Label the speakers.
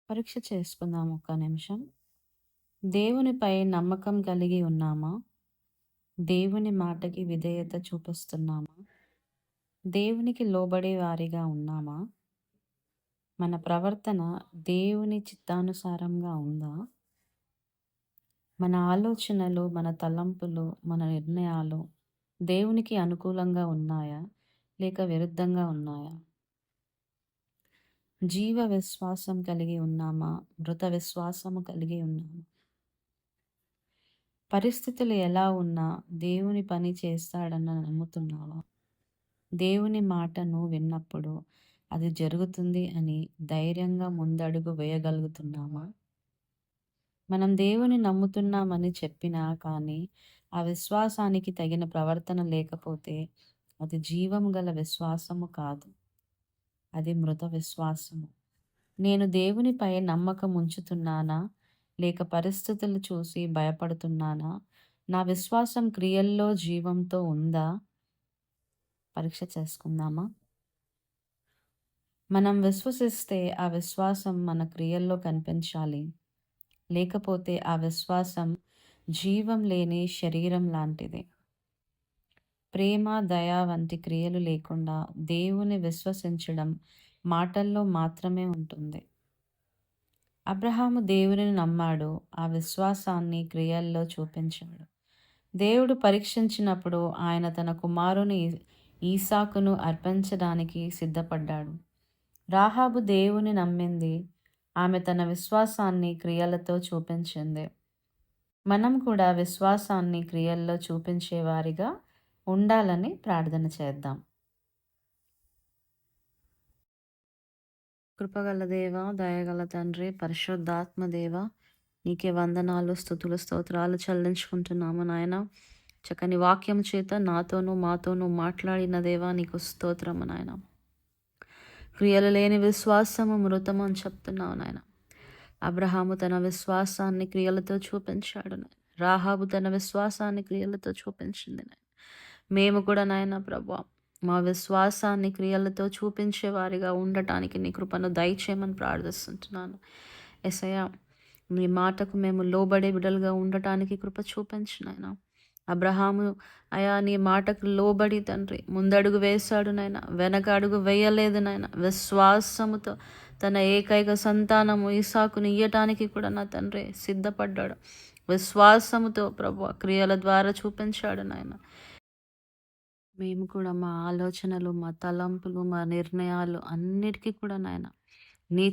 Speaker 1: పరీక్ష చేసుకుందాం ఒక్క నిమిషం. దేవునిపై నమ్మకం కలిగి ఉన్నామా? దేవుని మాటకి విధేయత చూపిస్తున్నామా? దేవునికి లోబడే వారిగా ఉన్నామా? మన ప్రవర్తన దేవుని చిత్తానుసారంగా ఉందా? మన ఆలోచనలు, మన తలంపులు, మన నిర్ణయాలు దేవునికి అనుకూలంగా ఉన్నాయా? లేక విరుద్ధంగా ఉన్నాయా? జీవ విశ్వాసం కలిగి ఉన్నామా? మృత విశ్వాసము కలిగి ఉన్నామా? పరిస్థితులు ఎలా ఉన్నా దేవుని పని చేస్తాడన్న నమ్ముతున్నావా? దేవుని మాటను విన్నప్పుడు అది జరుగుతుంది అని ధైర్యంగా ముందడుగు వేయగలుగుతున్నామా? మనం దేవుని నమ్ముతున్నామని చెప్పినా కానీ ఆ విశ్వాసానికి తగిన ప్రవర్తన లేకపోతే అది జీవం గల విశ్వాసము కాదు. అది మృత విశ్వాసము. నేను దేవునిపై నమ్మకం ఉంచుతున్నానా? లేక పరిస్థితులు చూసి భయపడుతున్నానా? నా విశ్వాసం క్రియల్లో జీవంతో ఉందా? పరీక్ష చేసుకుందామా? మనం విశ్వసిస్తే ఆ విశ్వాసం మన క్రియల్లో కనిపించాలి. లేకపోతే ఆ విశ్వాసం జీవం లేని శరీరం లాంటిది. ప్రేమ, దయ వంటి క్రియలు లేకుండా దేవుని విశ్వసించడం మాటల్లో మాత్రమే ఉంటుంది. అబ్రహాము దేవునిని నమ్మాడు. ఆ విశ్వాసాన్ని క్రియల్లో చూపించాడు. దేవుడు పరీక్షించినప్పుడు ఆయన తన కుమారుని ఈసాకును అర్పించడానికి సిద్ధపడ్డాడు. రాహాబు దేవుని నమ్మింది. ఆమె తన విశ్వాసాన్ని క్రియలతో చూపించింది. మనం కూడా విశ్వాసాన్ని క్రియల్లో చూపించేవారిగా ఉండాలని ప్రార్థన చేద్దాం. కృపగల దేవ, దయగల తండ్రి, పరిశుద్ధాత్మ దేవ, నీకే వందనాలు, స్తుతులు, స్తోత్రాలు చెల్లించుకుంటున్నాము నాయన. చక్కని వాక్యం చేత నాతోనూ మాతోనూ మాట్లాడిన దేవా నీకు స్తోత్రము నాయన. క్రియలు లేని విశ్వాసము మృతము అని చెప్తున్నావు నాయన. అబ్రహాము తన విశ్వాసాన్ని క్రియలతో చూపించాడు నాయన. రాహాబు తన విశ్వాసాన్ని క్రియలతో చూపించింది నాయన. మేము కూడా నాయన ప్రభువా మా విశ్వాసాన్ని క్రియలతో చూపించే వారిగా ఉండటానికి నీ కృపను దయచేయమని ప్రార్థిస్తుంటున్నాను. యేసయ్యా, నీ మాటకు మేము లోబడే బిడ్డలుగా ఉండటానికి కృప చూపించు నాయన. అబ్రహాము అయా నీ మాటకు లోబడి తండ్రి ముందడుగు వేశాడు నాయన, వెనక అడుగు వేయలేదు నాయన. విశ్వాసముతో తన ఏకైక సంతానము ఇసాకుని ఇయ్యటానికి కూడా నా తండ్రి సిద్ధపడ్డాడు. విశ్వాసముతో ప్రభు క్రియల ద్వారా చూపించాడు నాయన. మేము కూడా మా ఆలోచనలు, మా తలంపులు, మా నిర్ణయాలు అన్నిటికీ కూడా నాయన నీ